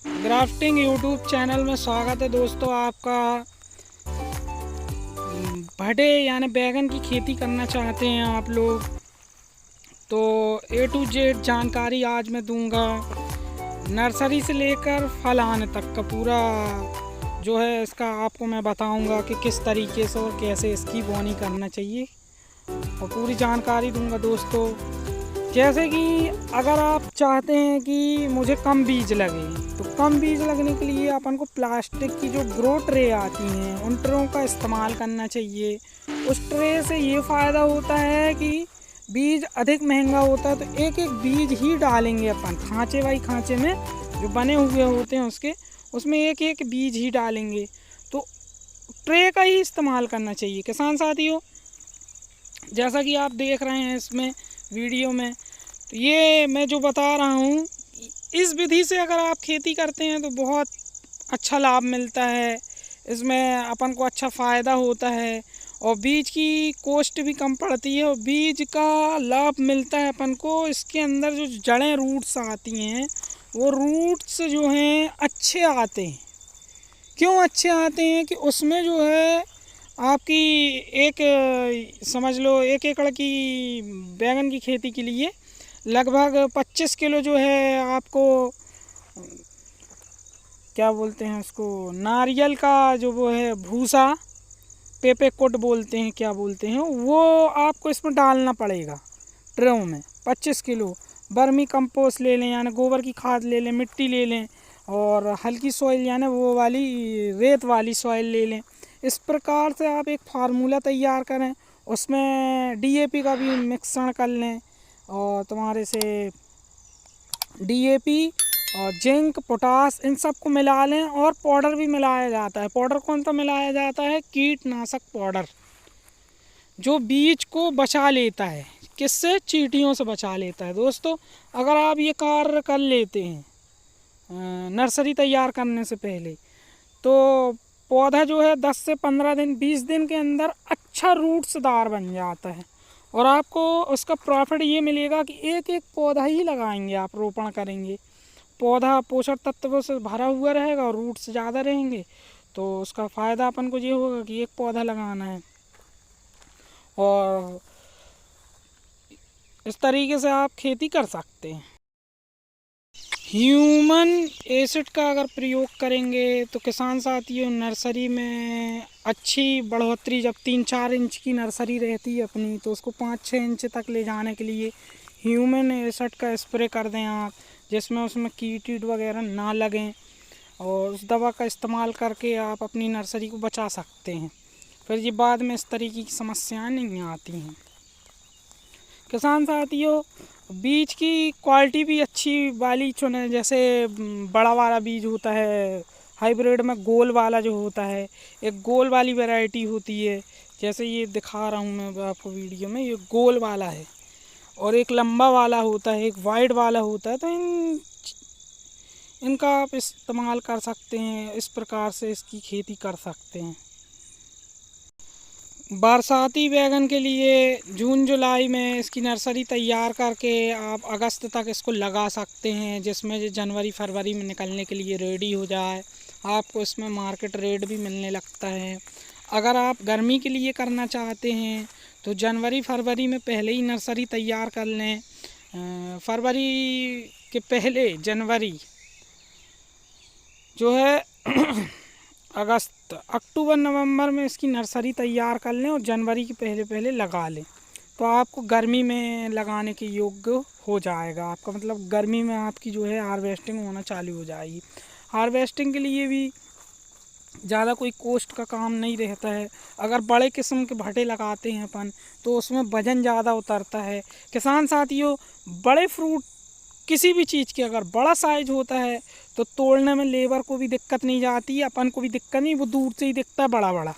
Grafting YouTube channel में स्वागत है दोस्तों आपका। भटे यानी बैगन की खेती करना चाहते हैं आप लोग तो ए टू जेड जानकारी आज मैं दूंगा। नर्सरी से लेकर फल आने तक का पूरा जो है इसका आपको मैं बताऊंगा कि किस तरीके से और कैसे इसकी बोनी करना चाहिए और पूरी जानकारी दूंगा दोस्तों। जैसे कि अगर आप चाहते हैं कि मुझे कम बीज लगे तो कम बीज लगने के लिए अपन को प्लास्टिक की जो ग्रो ट्रे आती हैं उन ट्रेों का इस्तेमाल करना चाहिए। उस ट्रे से ये फ़ायदा होता है कि बीज अधिक महंगा होता है तो एक एक बीज ही डालेंगे अपन खांचे बाई खांचे में जो बने हुए होते हैं उसमें एक एक बीज ही डालेंगे। तो ट्रे का ही इस्तेमाल करना चाहिए किसान साथियों। जैसा कि आप देख रहे हैं इसमें वीडियो में, तो ये मैं जो बता रहा हूँ इस विधि से अगर आप खेती करते हैं तो बहुत अच्छा लाभ मिलता है। इसमें अपन को अच्छा फ़ायदा होता है और बीज की कॉस्ट भी कम पड़ती है और बीज का लाभ मिलता है अपन को। इसके अंदर जो जड़ें रूट्स आती हैं वो रूट्स जो हैं अच्छे आते हैं। क्यों अच्छे आते हैं कि उसमें जो है आपकी एक समझ लो 1 एकड़ की बैगन की खेती के लिए लगभग 25 किलो जो है आपको क्या बोलते हैं उसको नारियल का जो वो है भूसा पेपे कोट बोलते हैं क्या बोलते हैं वो आपको इसमें डालना पड़ेगा। ट्रे में 25 किलो बर्मी कंपोस्ट ले लें यानी गोबर की खाद ले लें, मिट्टी ले लें और हल्की सॉइल यानी वो वाली रेत वाली सॉइल ले लें। इस प्रकार से आप एक फार्मूला तैयार करें, उसमें डीएपी का भी मिश्रण कर लें और तुम्हारे से डीएपी और जिंक पोटास इन सब को मिला लें और पाउडर भी मिलाया जाता है। पाउडर कौन सा मिलाया जाता है? कीटनाशक पाउडर जो बीज को बचा लेता है। किससे? चींटियों से बचा लेता है। दोस्तों अगर आप ये कार्य कर लेते हैं नर्सरी तैयार करने से पहले तो पौधा जो है 10 से 15 दिन 20 दिन के अंदर अच्छा रूट्सदार बन जाता है और आपको उसका प्रॉफिट ये मिलेगा कि एक एक पौधा ही लगाएंगे आप रोपण करेंगे, पौधा पोषक तत्वों से भरा हुआ रहेगा और रूट्स ज़्यादा रहेंगे तो उसका फ़ायदा अपन को ये होगा कि एक पौधा लगाना है। और इस तरीके से आप खेती कर सकते हैं। ह्यूमन एसिड का अगर प्रयोग करेंगे तो किसान साथियों नर्सरी में अच्छी बढ़ोतरी, जब 3-4 इंच की नर्सरी रहती है अपनी तो उसको 5-6 इंच तक ले जाने के लिए ह्यूमन एसिड का स्प्रे कर दें आप, जिसमें उसमें कीट वगैरह ना लगें और उस दवा का इस्तेमाल करके आप अपनी नर्सरी को बचा सकते हैं। फिर ये बाद में इस तरीके की समस्याएं नहीं आती हैं। किसान साथियों बीज की क्वालिटी भी अच्छी वाली चुने, जैसे बड़ा वाला बीज होता है हाइब्रिड में, गोल वाला जो होता है, एक गोल वाली वैरायटी होती है जैसे ये दिखा रहा हूँ मैं आपको वीडियो में, ये गोल वाला है और एक लंबा वाला होता है, एक वाइड वाला होता है। तो इनका आप इस्तेमाल कर सकते हैं, इस प्रकार से इसकी खेती कर सकते हैं। बरसाती बैगन के लिए जून जुलाई में इसकी नर्सरी तैयार करके आप अगस्त तक इसको लगा सकते हैं, जिसमें जनवरी फरवरी में निकलने के लिए रेडी हो जाए। आपको इसमें मार्केट रेट भी मिलने लगता है। अगर आप गर्मी के लिए करना चाहते हैं तो जनवरी फरवरी में पहले ही नर्सरी तैयार कर लें। फरवरी के पहले जनवरी जो है अगस्त अक्टूबर नवंबर में इसकी नर्सरी तैयार कर लें और जनवरी के पहले पहले लगा लें तो आपको गर्मी में लगाने के योग्य हो जाएगा। आपका मतलब गर्मी में आपकी जो है हार्वेस्टिंग होना चालू हो जाएगी। हार्वेस्टिंग के लिए भी ज़्यादा कोई कॉस्ट का काम नहीं रहता है। अगर बड़े किस्म के भटे लगाते हैं अपन तो उसमें वज़न ज़्यादा उतरता है। किसान साथियों बड़े फ्रूट किसी भी चीज़ के अगर बड़ा साइज होता है तो तोड़ने में लेबर को भी दिक्कत नहीं जाती है, अपन को भी दिक्कत नहीं, वो दूर से ही दिखता है बड़ा बड़ा।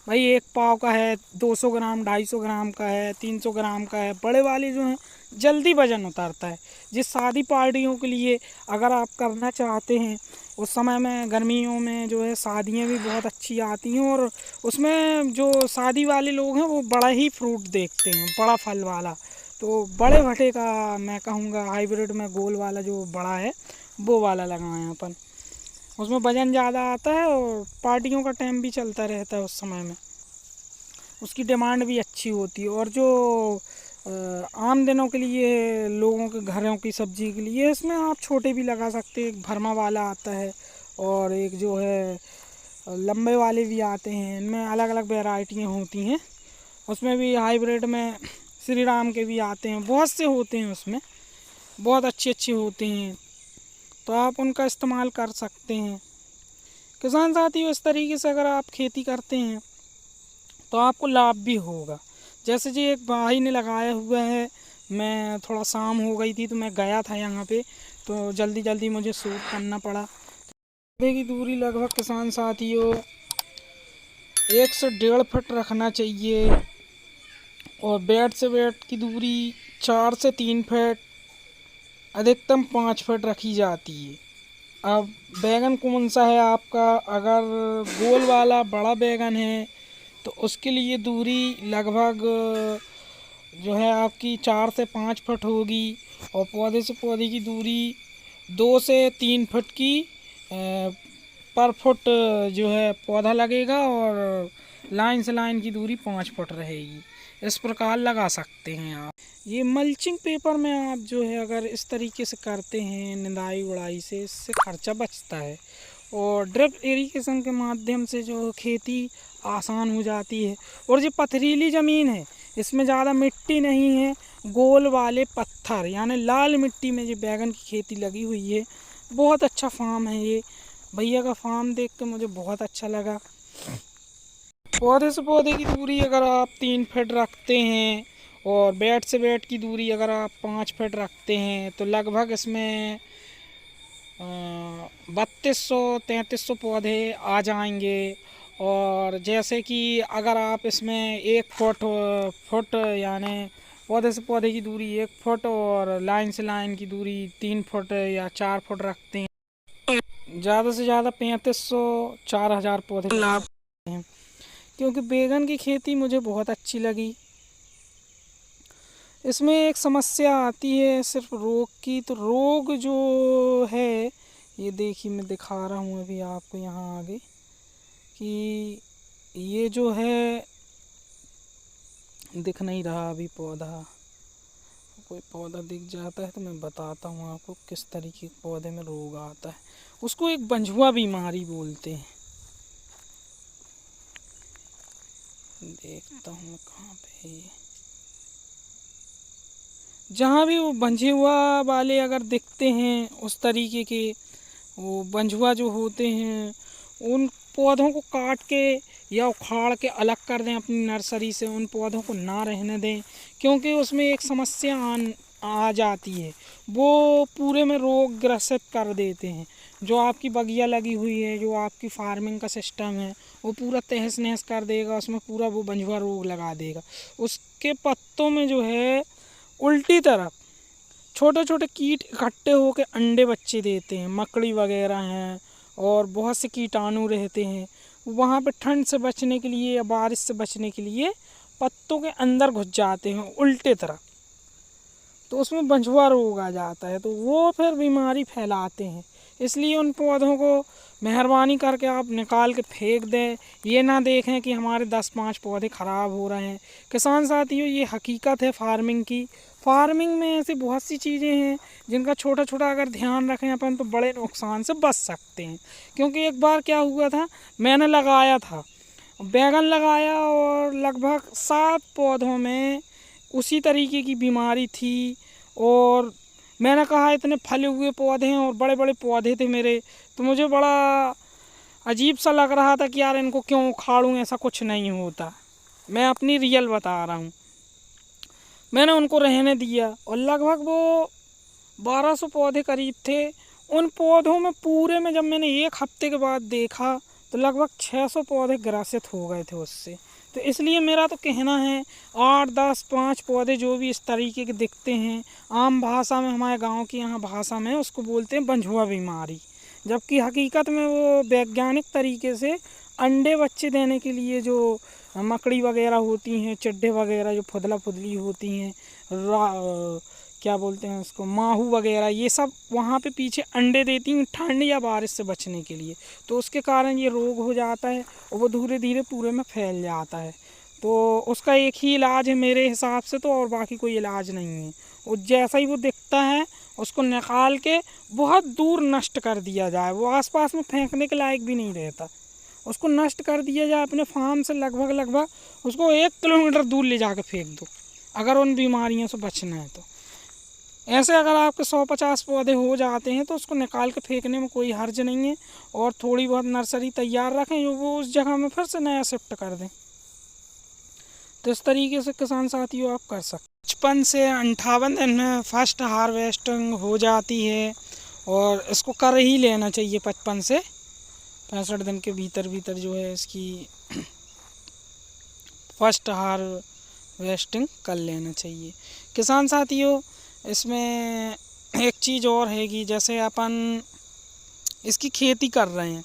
भाई 1 पाव का है, 200 ग्राम 250 ग्राम का है, 300 ग्राम का है। बड़े वाले जो हैं जल्दी वज़न उतारता है। जिस शादी पार्टियों के लिए अगर आप करना चाहते हैं, उस समय में गर्मियों में जो है शादियाँ भी बहुत अच्छी आती हैं और उसमें जो शादी वाले लोग हैं वो बड़ा ही फ्रूट देखते हैं, बड़ा फल वाला। तो बड़े भटे का मैं कहूँगा हाइब्रिड में गोल वाला जो बड़ा है वो वाला लगाएं अपन। उसमें वज़न ज़्यादा आता है और पार्टियों का टाइम भी चलता रहता है, उस समय में उसकी डिमांड भी अच्छी होती है। और जो आम दिनों के लिए लोगों के घरों की सब्जी के लिए इसमें आप छोटे भी लगा सकते हैं। एक भरमा वाला आता है और एक जो है लंबे वाले भी आते हैं। इनमें अलग अलग वैरायटियाँ होती हैं। उसमें भी हाइब्रिड में श्री राम के भी आते हैं, बहुत से होते हैं, उसमें बहुत अच्छे अच्छे होते हैं, तो आप उनका इस्तेमाल कर सकते हैं। किसान साथियों, इस तरीके से अगर आप खेती करते हैं तो आपको लाभ भी होगा। जैसे जी एक भाई ने लगाया हुआ है, मैं थोड़ा शाम हो गई थी तो मैं गया था यहाँ पे, तो जल्दी जल्दी मुझे शूट करना पड़ा। पौधे की दूरी लगभग किसान साथियों 1 से 1.5 फुट रखना चाहिए और बेड से बेड की दूरी 4 से 3 फुट, अधिकतम 5 फुट रखी जाती है। अब बैगन कौन सा है आपका? अगर गोल वाला बड़ा बैगन है तो उसके लिए दूरी लगभग जो है आपकी 4 से 5 फुट होगी और पौधे से पौधे की दूरी 2 से 3 फुट की पर फुट जो है पौधा लगेगा और लाइन से लाइन की दूरी 5 फुट रहेगी। इस प्रकार लगा सकते हैं आप। ये मल्चिंग पेपर में आप जो है अगर इस तरीके से करते हैं निंदाई उड़ाई से, इससे खर्चा बचता है और ड्रिप इरिगेशन के माध्यम से जो खेती आसान हो जाती है। और जो पथरीली ज़मीन है इसमें ज़्यादा मिट्टी नहीं है, गोल वाले पत्थर यानी लाल मिट्टी में जो बैगन की खेती लगी हुई है। बहुत अच्छा फार्म है ये, भैया का फार्म देख के मुझे बहुत अच्छा लगा। पौधे से पौधे की दूरी अगर आप 3 फीट रखते हैं और बेड से बेड की दूरी अगर आप 5 फीट रखते हैं तो लगभग इसमें 3200-3300 पौधे आ जाएंगे। और जैसे कि अगर आप इसमें 1 फुट यानी पौधे से पौधे की दूरी 1 फुट और लाइन से लाइन की दूरी 3 फुट या 4 फुट रखते हैं, ज़्यादा से ज़्यादा 3500-4000 पौधे लाभ हैं। क्योंकि बैगन की खेती मुझे बहुत अच्छी लगी। इसमें एक समस्या आती है सिर्फ रोग की, तो रोग जो है ये देखिए मैं दिखा रहा हूँ अभी आपको यहाँ आगे कि ये जो है दिख नहीं रहा अभी पौधा। कोई पौधा दिख जाता है तो मैं बताता हूँ आपको किस तरीके के पौधे में रोग आता है। उसको एक बंझुआ बीमारी बोलते हैं। देखता हूँ कहाँ पे है। जहाँ भी वो बंझुआ वाले अगर दिखते हैं उस तरीके के वो बंझुआ जो होते हैं, उन पौधों को काट के या उखाड़ के अलग कर दें अपनी नर्सरी से। उन पौधों को ना रहने दें क्योंकि उसमें एक समस्या आ जाती है, वो पूरे में रोग ग्रसित कर देते हैं। जो आपकी बगिया लगी हुई है, जो आपकी फार्मिंग का सिस्टम है, वो पूरा तहस नहस कर देगा। उसमें पूरा वो बंझुआ रोग लगा देगा। उसके पत्तों में जो है उल्टी तरफ छोटे छोटे कीट इकट्ठे होकर अंडे बच्चे देते हैं, मकड़ी वगैरह हैं और बहुत से कीटाणु रहते हैं। वहाँ पे ठंड से बचने के लिए या बारिश से बचने के लिए पत्तों के अंदर घुस जाते हैं उल्टे तरफ, तो उसमें बंझुआ रोग आ जाता है, तो वो फिर बीमारी फैलाते हैं। इसलिए उन पौधों को मेहरबानी करके आप निकाल के फेंक दें। ये ना देखें कि हमारे 10-5 पौधे ख़राब हो रहे हैं। किसान साथियों, ये हकीकत है फार्मिंग की। फार्मिंग में ऐसी बहुत सी चीज़ें हैं जिनका छोटा छोटा अगर ध्यान रखें अपन तो बड़े नुकसान से बच सकते हैं। क्योंकि एक बार क्या हुआ था, मैंने लगाया था बैगन लगाया और लगभग 7 पौधों में उसी तरीके की बीमारी थी और मैंने कहा इतने फले हुए पौधे हैं और बड़े बड़े पौधे थे मेरे, तो मुझे बड़ा अजीब सा लग रहा था कि यार इनको क्यों उखाड़ूं। ऐसा कुछ नहीं होता, मैं अपनी रियल बता रहा हूँ। मैंने उनको रहने दिया और लगभग वो 1200 पौधे करीब थे। उन पौधों में पूरे में जब मैंने 1 हफ्ते के बाद देखा तो लगभग 600 पौधे ग्रसित हो गए थे उससे। तो इसलिए मेरा तो कहना है 8-10-5 पौधे जो भी इस तरीके के दिखते हैं, आम भाषा में हमारे गांव की यहाँ भाषा में उसको बोलते हैं बंझुआ बीमारी, जबकि हकीकत में वो वैज्ञानिक तरीके से अंडे बच्चे देने के लिए जो मकड़ी वगैरह होती हैं, चिड्डे वगैरह जो फुदला फुदली होती हैं, क्या बोलते हैं उसको, माहू वगैरह, ये सब वहाँ पे पीछे अंडे देती हैं ठंड या बारिश से बचने के लिए। तो उसके कारण ये रोग हो जाता है और वो धीरे धीरे पूरे में फैल जाता है। तो उसका एक ही इलाज है मेरे हिसाब से तो, और बाकी कोई इलाज नहीं है। और जैसा ही वो दिखता है उसको निकाल के बहुत दूर नष्ट कर दिया जाए, वो आसपास में फेंकने के लायक भी नहीं रहता। उसको नष्ट कर दिया जाए अपने फार्म से लगभग उसको 1 किलोमीटर दूर ले जाकर फेंक दो, अगर उन बीमारियों से बचना है तो। ऐसे अगर आपके 100-50 पौधे हो जाते हैं तो उसको निकाल के फेंकने में कोई हर्ज नहीं है, और थोड़ी बहुत नर्सरी तैयार रखें जो वो उस जगह में फिर से नया शिफ्ट कर दें। तो इस तरीके से किसान साथियों आप कर सकते। 55 से 58 दिन में फर्स्ट हार्वेस्टिंग हो जाती है, और इसको कर ही लेना चाहिए 55 से 65 दिन के भीतर जो है इसकी फर्स्ट हार्वेस्टिंग कर लेना चाहिए किसान साथियों। इसमें एक चीज़ और है कि जैसे अपन इसकी खेती कर रहे हैं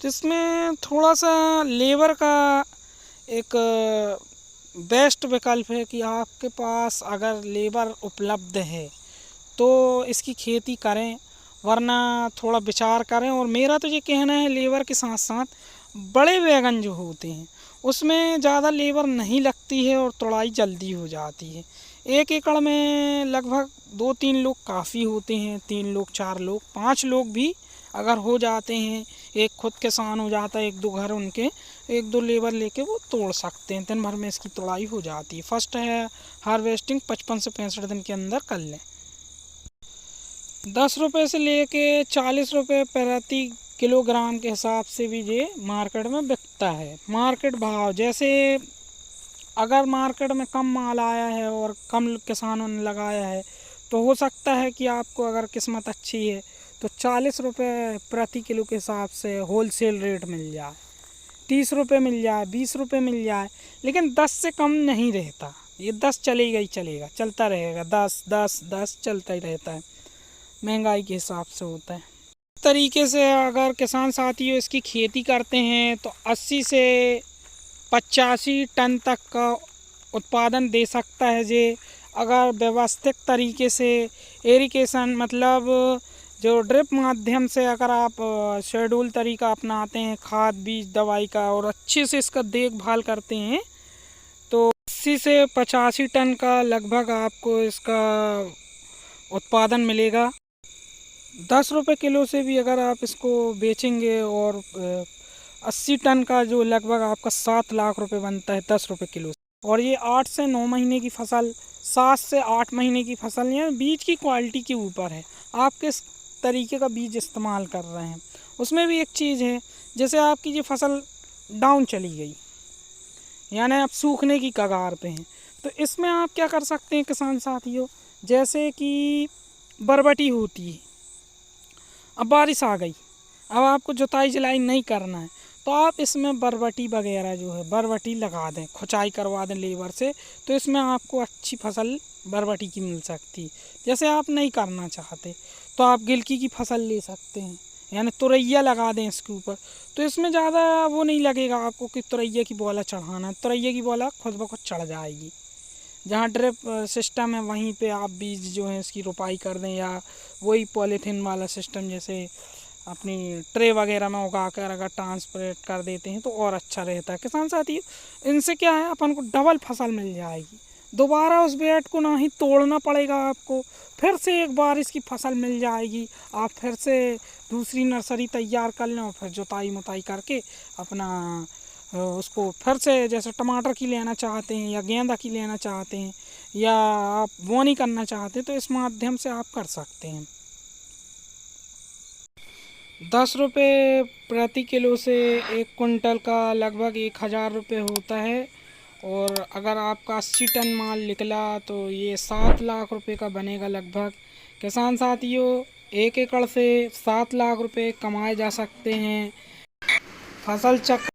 तो इसमें थोड़ा सा लेबर का एक बेस्ट विकल्प है कि आपके पास अगर लेबर उपलब्ध है तो इसकी खेती करें, वरना थोड़ा विचार करें। और मेरा तो ये कहना है लेबर के साथ साथ बड़े बैगन जो होते हैं उसमें ज़्यादा लेबर नहीं लगती है और तोड़ाई जल्दी हो जाती है। 1 एकड़ में लगभग 2-3 लोग काफ़ी होते हैं, 3 लोग 4 लोग 5 लोग भी अगर हो जाते हैं, एक खुद किसान हो जाता है, 1-2 घर उनके 1-2 लेबर लेके वो तोड़ सकते हैं, दिन भर में इसकी तोड़ाई हो जाती है। फर्स्ट है हार्वेस्टिंग 55 से 65 दिन के अंदर कर लें। 10 रुपये से लेके 40 रुपये प्रति किलोग्राम के हिसाब से भी ये मार्केट में बिकता है। मार्केट भाव जैसे अगर मार्केट में कम माल आया है और कम किसानों ने लगाया है तो हो सकता है कि आपको अगर किस्मत अच्छी है तो 40 रुपये प्रति किलो के हिसाब से होलसेल रेट मिल जाए, 30 रुपये मिल जाए, 20 रुपये मिल जाए, लेकिन 10 से कम नहीं रहता। ये 10 चलेगा ही चलेगा, चलता रहेगा, 10 10 10 चलता ही रहता है, महंगाई के हिसाब से होता है। इस तरीके से अगर किसान साथियों इसकी खेती करते हैं तो 80 से 85 टन तक का उत्पादन दे सकता है ये, अगर व्यवस्थित तरीके से इरिगेशन मतलब जो ड्रिप माध्यम से अगर आप शेड्यूल तरीका अपनाते हैं खाद बीज दवाई का और अच्छे से इसका देखभाल करते हैं तो 80 से 85 टन का लगभग आपको इसका उत्पादन मिलेगा। 10 रुपये किलो से भी अगर आप इसको बेचेंगे और 80 टन का जो लगभग आपका 7 लाख रुपए बनता है 10 रुपये किलो से। और ये 8 से 9 महीने की फसल, 7 से 8 महीने की फसल, ये बीज की क्वालिटी के ऊपर है आप किस तरीके का बीज इस्तेमाल कर रहे हैं। उसमें भी एक चीज़ है, जैसे आपकी ये फसल डाउन चली गई यानी आप सूखने की कगार पे हैं, तो इसमें आप क्या कर सकते हैं किसान साथियों, जैसे कि बरबटी होती है, अब बारिश आ गई, अब आपको जुताई जलाई नहीं करना है तो आप इसमें बरबटी वगैरह जो है बरबटी लगा दें, खुचाई करवा दें लेबर से, तो इसमें आपको अच्छी फसल बरबटी की मिल सकती है। जैसे आप नहीं करना चाहते तो आप गिलकी की फसल ले सकते हैं, यानी तुरैया लगा दें इसके ऊपर, तो इसमें ज़्यादा वो नहीं लगेगा आपको कि तुरैया की बोला चढ़ाना है, तुरैया की बोला खुद ब खुद चढ़ जाएगी। जहाँ ड्रिप सिस्टम है वहीं पे आप बीज जो है इसकी रोपाई कर दें, या वही पॉलीथीन वाला सिस्टम जैसे अपनी ट्रे वगैरह में उगा कर अगर ट्रांसपोर्ट कर देते हैं तो और अच्छा रहता है। किसान साथियों इनसे क्या है अपन को डबल फसल मिल जाएगी, दोबारा उस बेड को ना ही तोड़ना पड़ेगा आपको, फिर से एक बार इसकी फसल मिल जाएगी, आप फिर से दूसरी नर्सरी तैयार कर लें और फिर जुताई मुताई करके अपना उसको फिर से जैसे टमाटर की लेना चाहते हैं या गेंदा की लेना चाहते हैं या आप बोनी करना चाहते हैं तो इस माध्यम से आप कर सकते हैं। 10 रुपये प्रति किलो से 1 कुंटल का लगभग 1000 रुपये होता है, और अगर आपका 80 टन माल निकला तो ये 7 लाख रुपए का बनेगा लगभग। किसान साथियों 1 एकड़ से 7 लाख रुपए कमाए जा सकते हैं। फसल चक्र